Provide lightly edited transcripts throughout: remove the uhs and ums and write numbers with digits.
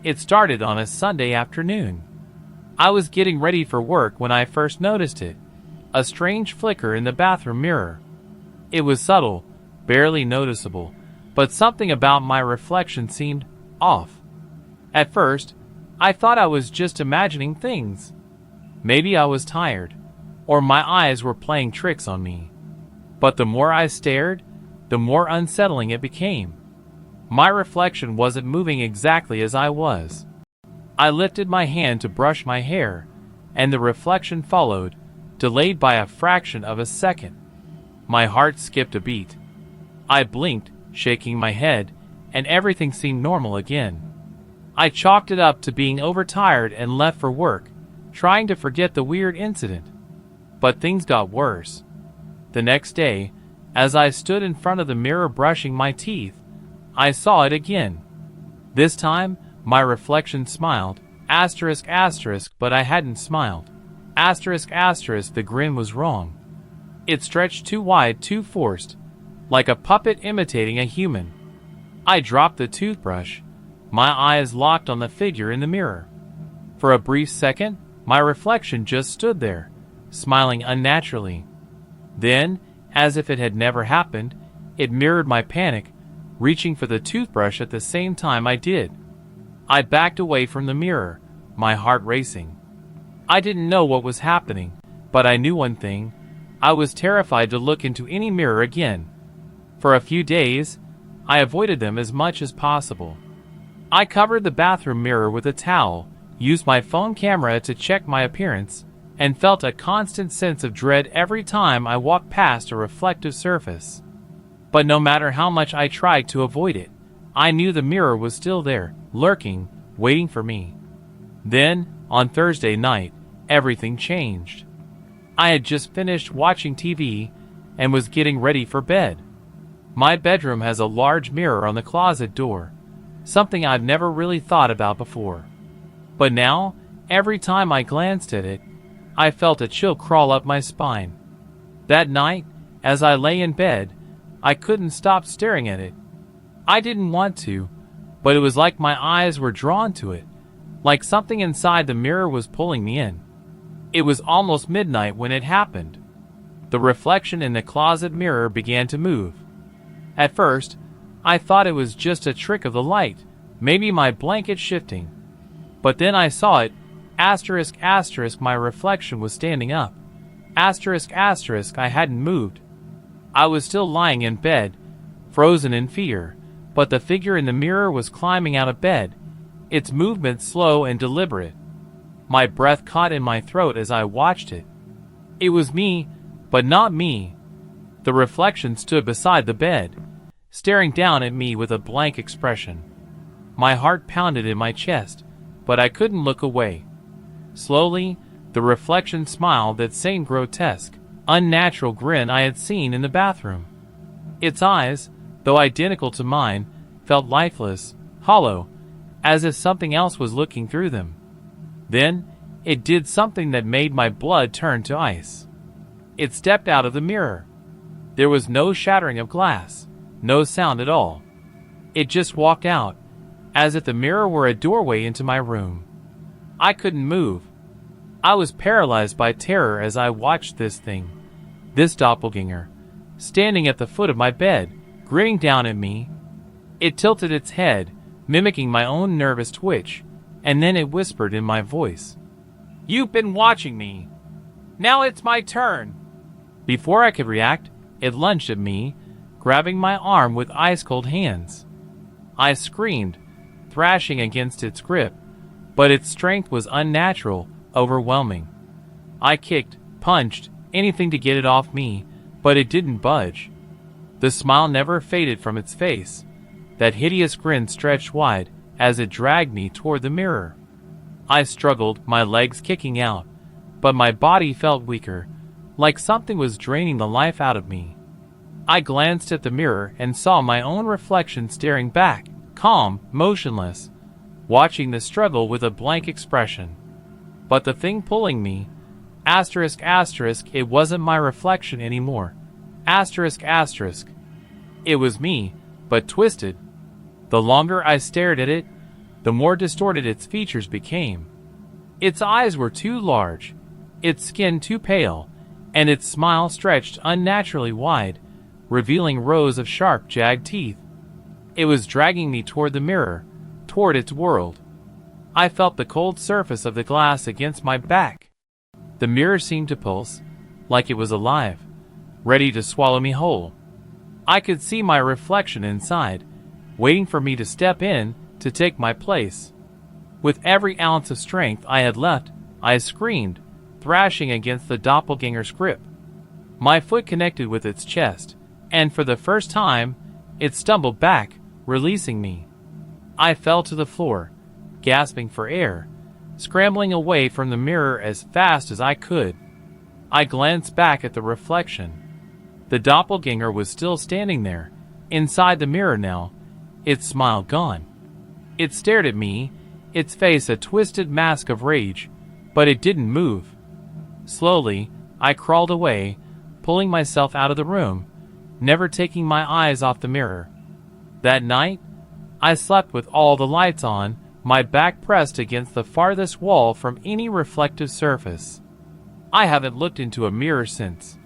It started on a Sunday afternoon. I was getting ready for work when I first noticed it. A strange flicker in the bathroom mirror. It was subtle, barely noticeable, but something about my reflection seemed off. At first, I thought I was just imagining things. Maybe I was tired, or my eyes were playing tricks on me. But the more I stared, the more unsettling it became. My reflection wasn't moving exactly as I was. I lifted my hand to brush my hair, and the reflection followed, delayed by a fraction of a second. My heart skipped a beat. I blinked, shaking my head, and everything seemed normal again. I chalked it up to being overtired and left for work, trying to forget the weird incident. But things got worse. The next day, as I stood in front of the mirror brushing my teeth, I saw it again. This time, my reflection smiled, but I hadn't smiled. The grin was wrong. It stretched too wide, too forced, like a puppet imitating a human. I dropped the toothbrush, my eyes locked on the figure in the mirror. For a brief second, my reflection just stood there, smiling unnaturally. Then, as if it had never happened, it mirrored my panic, reaching for the toothbrush at the same time I did. I backed away from the mirror, my heart racing. I didn't know what was happening, but I knew one thing. I was terrified to look into any mirror again. For a few days, I avoided them as much as possible. I covered the bathroom mirror with a towel, used my phone camera to check my appearance, and felt a constant sense of dread every time I walked past a reflective surface. But no matter how much I tried to avoid it, I knew the mirror was still there, lurking, waiting for me. Then, on Thursday night, everything changed. I had just finished watching TV and was getting ready for bed. My bedroom has a large mirror on the closet door, something I've never really thought about before. But now, every time I glanced at it, I felt a chill crawl up my spine. That night, as I lay in bed, I couldn't stop staring at it. I didn't want to, but it was like my eyes were drawn to it, like something inside the mirror was pulling me in. It was almost midnight when it happened. The reflection in the closet mirror began to move. At first, I thought it was just a trick of the light, maybe my blanket shifting. But then I saw it, my reflection was standing up. I hadn't moved. I was still lying in bed, frozen in fear, but the figure in the mirror was climbing out of bed, its movement slow and deliberate. My breath caught in my throat as I watched it. It was me, but not me. The reflection stood beside the bed, staring down at me with a blank expression. My heart pounded in my chest, but I couldn't look away. Slowly, the reflection smiled that same grotesque, unnatural grin I had seen in the bathroom. Its eyes, though identical to mine, felt lifeless, hollow, as if something else was looking through them. Then, it did something that made my blood turn to ice. It stepped out of the mirror. There was no shattering of glass, no sound at all. It just walked out, as if the mirror were a doorway into my room. I couldn't move. I was paralyzed by terror as I watched this thing, this doppelganger, standing at the foot of my bed, grinning down at me. It tilted its head, mimicking my own nervous twitch, and then it whispered in my voice, "You've been watching me. Now it's my turn." Before I could react, it lunged at me, grabbing my arm with ice-cold hands. I screamed, thrashing against its grip, but its strength was unnatural, overwhelming. I kicked, punched, anything to get it off me, but it didn't budge. The smile never faded from its face. That hideous grin stretched wide as it dragged me toward the mirror. I struggled, my legs kicking out, but my body felt weaker, like something was draining the life out of me. I glanced at the mirror and saw my own reflection staring back, calm, motionless, watching the struggle with a blank expression. But the thing pulling me, it wasn't my reflection anymore. It was me, but twisted. The longer I stared at it, the more distorted its features became. Its eyes were too large, its skin too pale, and its smile stretched unnaturally wide, revealing rows of sharp, jagged teeth. It was dragging me toward the mirror, toward its world. I felt the cold surface of the glass against my back. The mirror seemed to pulse, like it was alive, ready to swallow me whole. I could see my reflection inside, waiting for me to step in to take my place. With every ounce of strength I had left, I screamed, thrashing against the doppelganger's grip. My foot connected with its chest, and for the first time, it stumbled back, releasing me. I fell to the floor, gasping for air, scrambling away from the mirror as fast as I could. I glanced back at the reflection. The doppelganger was still standing there, inside the mirror now, its smile gone. It stared at me, its face a twisted mask of rage, but it didn't move. Slowly, I crawled away, pulling myself out of the room, never taking my eyes off the mirror. That night, I slept with all the lights on, my back pressed against the farthest wall from any reflective surface. I haven't looked into a mirror since.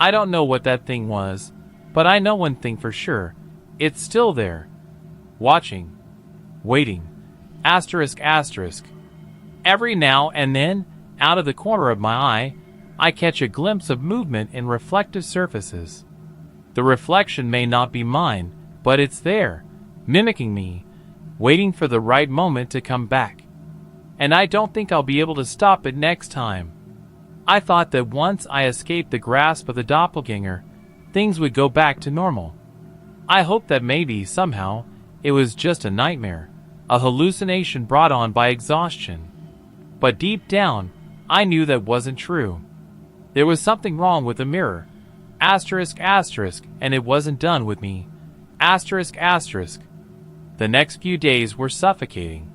I don't know what that thing was, but I know one thing for sure. It's still there. Watching. Waiting. Asterisk asterisk. Every now and then, out of the corner of my eye, I catch a glimpse of movement in reflective surfaces. The reflection may not be mine, but it's there, mimicking me, waiting for the right moment to come back. And I don't think I'll be able to stop it next time. I thought that once I escaped the grasp of the doppelganger, things would go back to normal. I hoped that maybe, somehow, it was just a nightmare, a hallucination brought on by exhaustion. But deep down, I knew that wasn't true. There was something wrong with the mirror. Asterisk asterisk, and it wasn't done with me. Asterisk asterisk. The next few days were suffocating.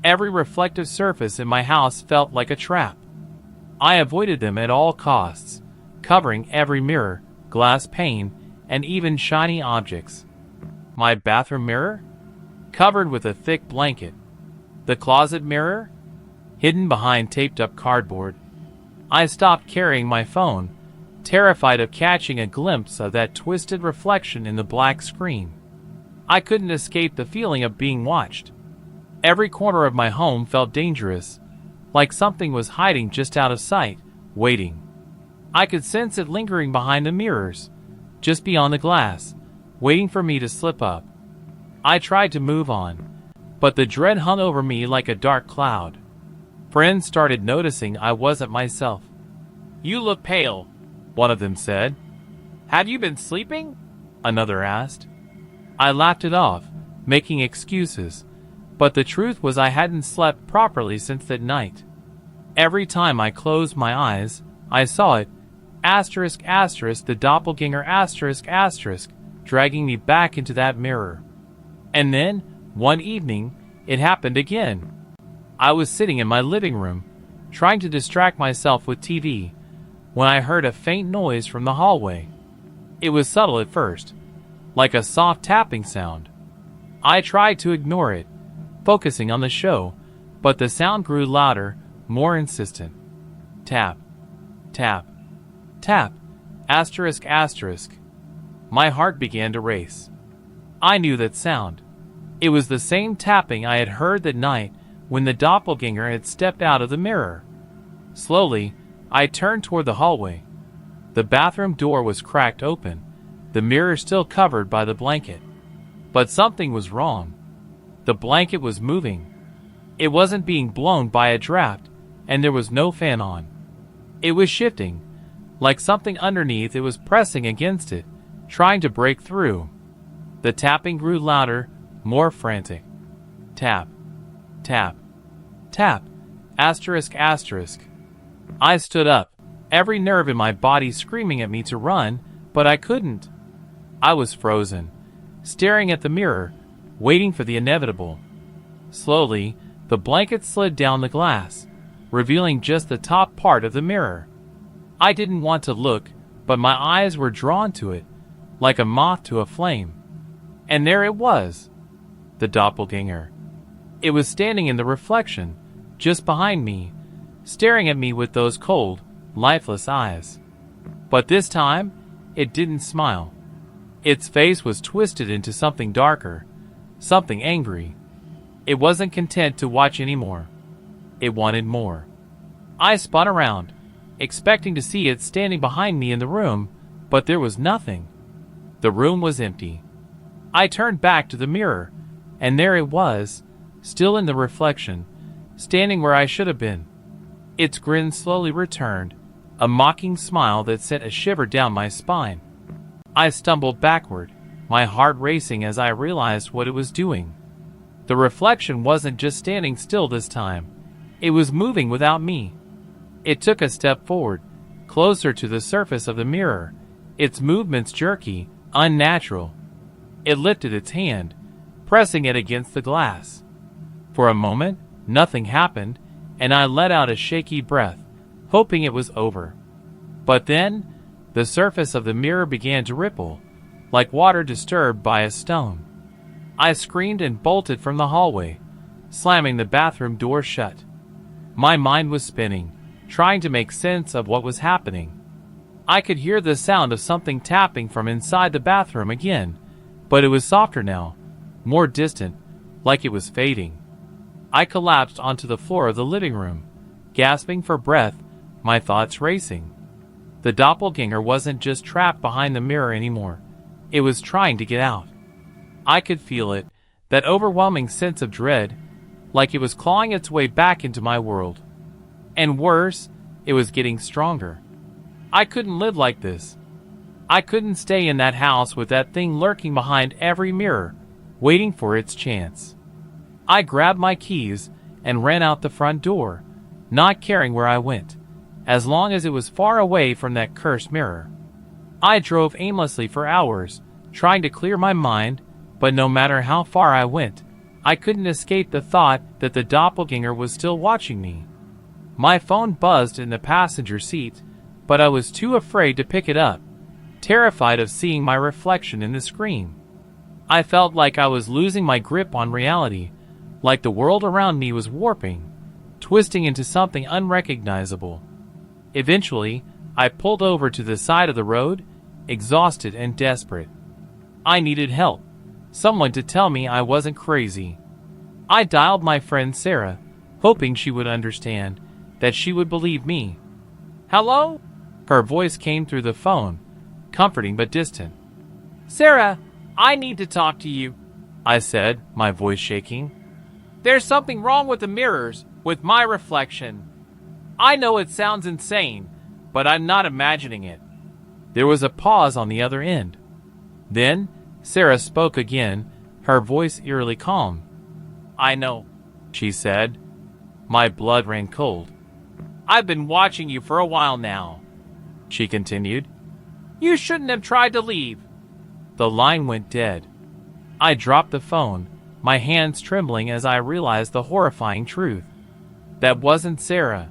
Every reflective surface in my house felt like a trap. I avoided them at all costs, covering every mirror, glass pane, and even shiny objects. My bathroom mirror? Covered with a thick blanket. The closet mirror? Hidden behind taped-up cardboard. I stopped carrying my phone, terrified of catching a glimpse of that twisted reflection in the black screen. I couldn't escape the feeling of being watched. Every corner of my home felt dangerous, like something was hiding just out of sight, waiting. I could sense it lingering behind the mirrors, just beyond the glass, waiting for me to slip up. I tried to move on, but the dread hung over me like a dark cloud. Friends started noticing I wasn't myself. "You look pale," one of them said. "Have you been sleeping?" another asked. I laughed it off, making excuses, but the truth was I hadn't slept properly since that night. Every time I closed my eyes, I saw it, asterisk asterisk the doppelganger asterisk asterisk, dragging me back into that mirror. And then, one evening, it happened again. I was sitting in my living room, trying to distract myself with TV, when I heard a faint noise from the hallway. It was subtle at first, like a soft tapping sound. I tried to ignore it, focusing on the show, but the sound grew louder, more insistent. Tap, tap, tap, asterisk asterisk. My heart began to race. I knew that sound. It was the same tapping I had heard that night when the doppelganger had stepped out of the mirror. Slowly, I turned toward the hallway. The bathroom door was cracked open, the mirror still covered by the blanket. But something was wrong. The blanket was moving. It wasn't being blown by a draft, and there was no fan on. It was shifting, like something underneath it was pressing against it, trying to break through. The tapping grew louder, more frantic. Tap, tap, tap, asterisk asterisk. I stood up, every nerve in my body screaming at me to run, but I couldn't. I was frozen, staring at the mirror, waiting for the inevitable. Slowly, the blanket slid down the glass, revealing just the top part of the mirror. I didn't want to look, but my eyes were drawn to it, like a moth to a flame. And there it was, the doppelganger. It was standing in the reflection, just behind me, staring at me with those cold, lifeless eyes. But this time, it didn't smile. Its face was twisted into something darker, something angry. It wasn't content to watch anymore. It wanted more. I spun around, expecting to see it standing behind me in the room, but there was nothing. The room was empty. I turned back to the mirror, and there it was, still in the reflection, standing where I should have been. Its grin slowly returned, a mocking smile that sent a shiver down my spine. I stumbled backward, my heart racing as I realized what it was doing. The reflection wasn't just standing still this time. It was moving without me. It took a step forward, closer to the surface of the mirror, its movements jerky, unnatural. It lifted its hand, pressing it against the glass. For a moment, nothing happened, and I let out a shaky breath, hoping it was over. But then, the surface of the mirror began to ripple, like water disturbed by a stone. I screamed and bolted from the hallway, slamming the bathroom door shut. My mind was spinning, trying to make sense of what was happening. I could hear the sound of something tapping from inside the bathroom again, but it was softer now, more distant, like it was fading. I collapsed onto the floor of the living room, gasping for breath, my thoughts racing. The doppelganger wasn't just trapped behind the mirror anymore. It was trying to get out. I could feel it, that overwhelming sense of dread, like it was clawing its way back into my world. And worse, it was getting stronger. I couldn't live like this. I couldn't stay in that house with that thing lurking behind every mirror, waiting for its chance. I grabbed my keys and ran out the front door, not caring where I went, as long as it was far away from that cursed mirror. I drove aimlessly for hours, trying to clear my mind, but no matter how far I went, I couldn't escape the thought that the doppelganger was still watching me. My phone buzzed in the passenger seat, but I was too afraid to pick it up, terrified of seeing my reflection in the screen. I felt like I was losing my grip on reality, like the world around me was warping, twisting into something unrecognizable. Eventually, I pulled over to the side of the road, exhausted and desperate. I needed help, someone to tell me I wasn't crazy. I dialed my friend Sarah, hoping she would understand, that she would believe me. "Hello?" Her voice came through the phone, comforting but distant. "Sarah, I need to talk to you," I said, my voice shaking. "There's something wrong with the mirrors, with my reflection. I know it sounds insane, but I'm not imagining it." There was a pause on the other end. Then, Sarah spoke again, her voice eerily calm. "I know," she said. My blood ran cold. "I've been watching you for a while now," she continued. "You shouldn't have tried to leave." The line went dead. I dropped the phone, my hands trembling as I realized the horrifying truth. That wasn't Sarah.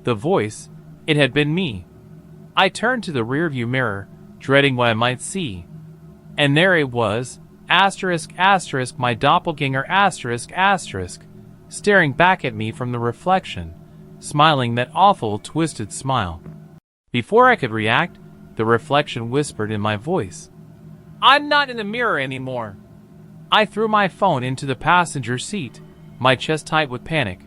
The voice, it had been me. I turned to the rearview mirror, dreading what I might see. And there it was, asterisk, asterisk, my doppelganger, asterisk, asterisk, staring back at me from the reflection, smiling that awful, twisted smile. Before I could react, the reflection whispered in my voice, "I'm not in the mirror anymore." I threw my phone into the passenger seat, my chest tight with panic.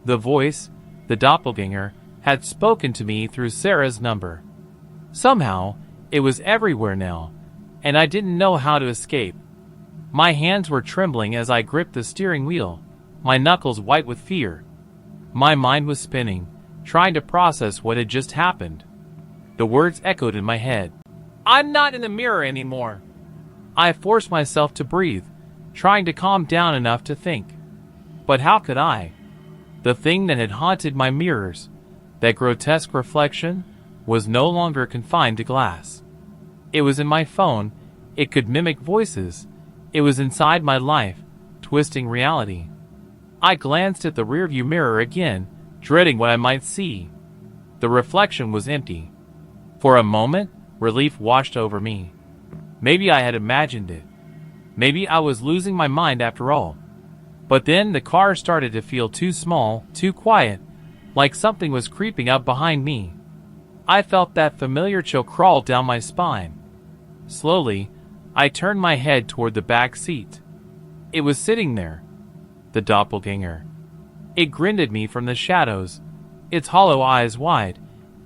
The voice, the doppelganger, had spoken to me through Sarah's number. Somehow, it was everywhere now, and I didn't know how to escape. My hands were trembling as I gripped the steering wheel, my knuckles white with fear. My mind was spinning, trying to process what had just happened. The words echoed in my head. "I'm not in the mirror anymore." I forced myself to breathe, trying to calm down enough to think. But how could I? The thing that had haunted my mirrors, that grotesque reflection, was no longer confined to glass. It was in my phone, it could mimic voices, it was inside my life, twisting reality. I glanced at the rearview mirror again, dreading what I might see. The reflection was empty. For a moment, relief washed over me. Maybe I had imagined it. Maybe I was losing my mind after all. But then the car started to feel too small, too quiet, like something was creeping up behind me. I felt that familiar chill crawl down my spine. Slowly, I turned my head toward the back seat. It was sitting there, the doppelganger. It grinned at me from the shadows, its hollow eyes wide,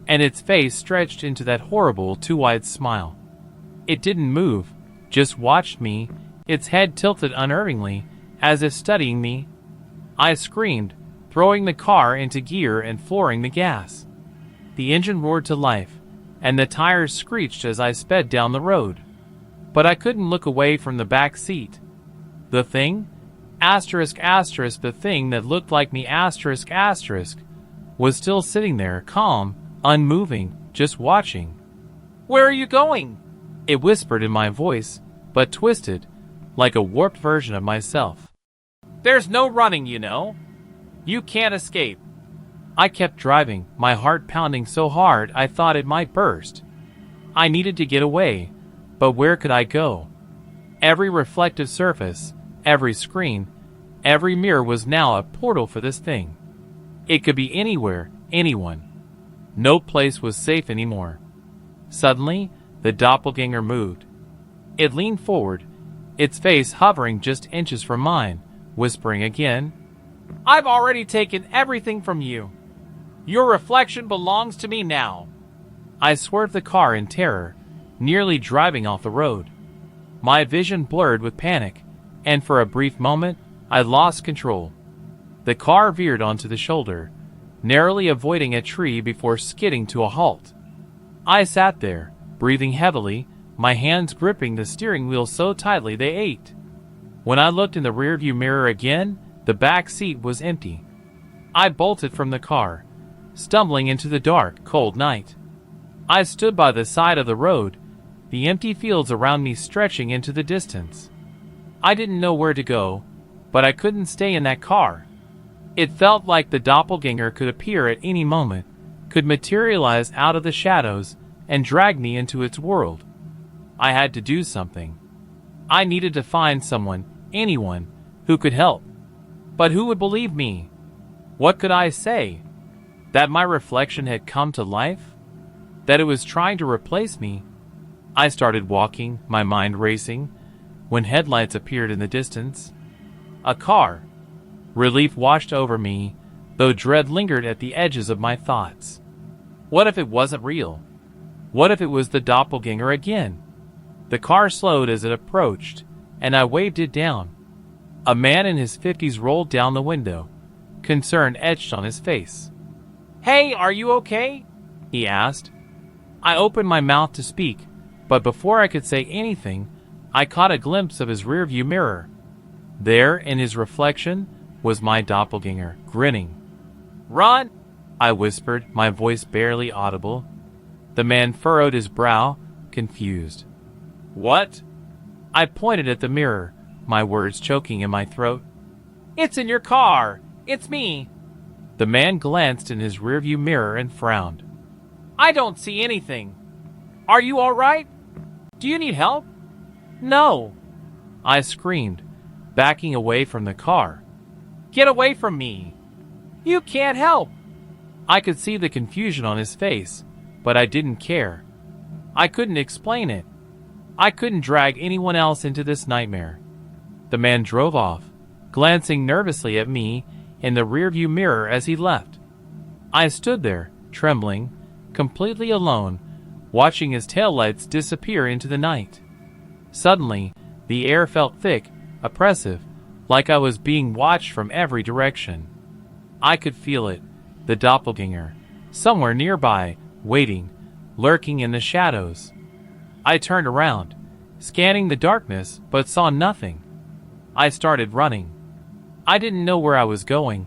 and its face stretched into that horrible too-wide smile. It didn't move, just watched me, its head tilted unnervingly, as if studying me. I screamed, throwing the car into gear and flooring the gas. The engine roared to life, and the tires screeched as I sped down the road. But I couldn't look away from the back seat. The thing? The thing that looked like me was still sitting there, calm, unmoving, just watching. "Where are you going?" It whispered in my voice, but twisted, like a warped version of myself. "There's no running, you know. You can't escape." I kept driving, my heart pounding so hard I thought it might burst. I needed to get away, but where could I go? Every reflective surface, every screen, every mirror was now a portal for this thing. It could be anywhere, anyone. No place was safe anymore. Suddenly, the doppelganger moved. It leaned forward, its face hovering just inches from mine, whispering again, "I've already taken everything from you. Your reflection belongs to me now." I swerved the car in terror, nearly driving off the road. My vision blurred with panic, and for a brief moment, I lost control. The car veered onto the shoulder, narrowly avoiding a tree before skidding to a halt. I sat there, breathing heavily, my hands gripping the steering wheel so tightly they ached. When I looked in the rearview mirror again, the back seat was empty. I bolted from the car, stumbling into the dark, cold night. I stood by the side of the road, the empty fields around me stretching into the distance. I didn't know where to go, but I couldn't stay in that car. It felt like the doppelganger could appear at any moment, could materialize out of the shadows, and drag me into its world. I had to do something. I needed to find someone, anyone, who could help. But who would believe me? What could I say? That my reflection had come to life? That it was trying to replace me? I started walking, my mind racing, when headlights appeared in the distance. A car. Relief washed over me, though dread lingered at the edges of my thoughts. What if it wasn't real? What if it was the doppelganger again? The car slowed as it approached, and I waved it down. A man in his 50s rolled down the window, concern etched on his face. "Hey, are you okay?" he asked. I opened my mouth to speak, but before I could say anything, I caught a glimpse of his rearview mirror. There, in his reflection, was my doppelganger, grinning. "Run!" I whispered, my voice barely audible. The man furrowed his brow, confused. "What?" I pointed at the mirror, my words choking in my throat. "It's in your car! It's me!" The man glanced in his rearview mirror and frowned. "I don't see anything. Are you all right? Do you need help?" "No!" I screamed, backing away from the car. "Get away from me! You can't help!" I could see the confusion on his face, but I didn't care. I couldn't explain it. I couldn't drag anyone else into this nightmare. The man drove off, glancing nervously at me in the rearview mirror as he left. I stood there, trembling, completely alone, watching his taillights disappear into the night. Suddenly, the air felt thick, oppressive, like I was being watched from every direction. I could feel it, the doppelganger, somewhere nearby, waiting, lurking in the shadows. I turned around, scanning the darkness, but saw nothing. I started running. I didn't know where I was going,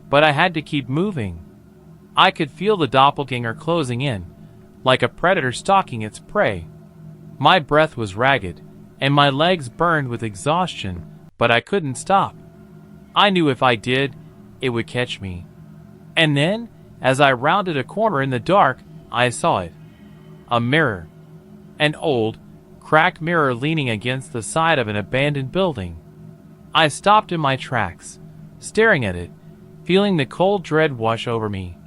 but I had to keep moving. I could feel the doppelganger closing in, like a predator stalking its prey. My breath was ragged, and my legs burned with exhaustion, but I couldn't stop. I knew if I did, it would catch me. And then, as I rounded a corner in the dark, I saw it. A mirror. An old, cracked mirror leaning against the side of an abandoned building. I stopped in my tracks, staring at it, feeling the cold dread wash over me.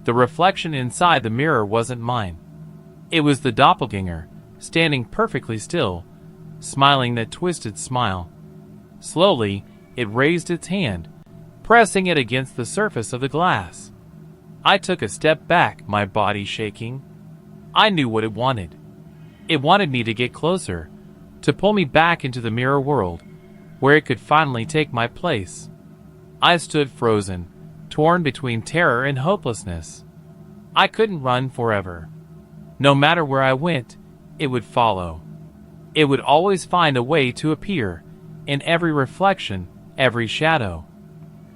The reflection inside the mirror wasn't mine. It was the doppelganger, standing perfectly still, smiling that twisted smile. Slowly, it raised its hand, pressing it against the surface of the glass. I took a step back, my body shaking. I knew what it wanted. It wanted me to get closer, to pull me back into the mirror world, where it could finally take my place. I stood frozen, torn between terror and hopelessness. I couldn't run forever. No matter where I went, it would follow. It would always find a way to appear, in every reflection, every shadow.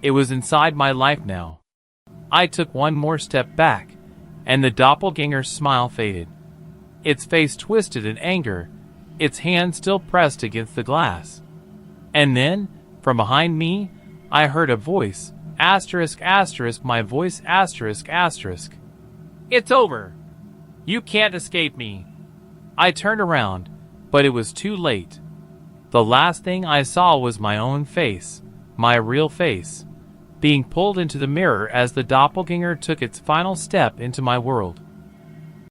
It was inside my life now. I took one more step back, and the doppelganger's smile faded. Its face twisted in anger, its hand still pressed against the glass. And then, from behind me, I heard a voice, asterisk asterisk my voice asterisk asterisk. It's over. You can't escape me. I turned around, but it was too late. The last thing I saw was my own face, my real face, being pulled into the mirror as the doppelganger took its final step into my world.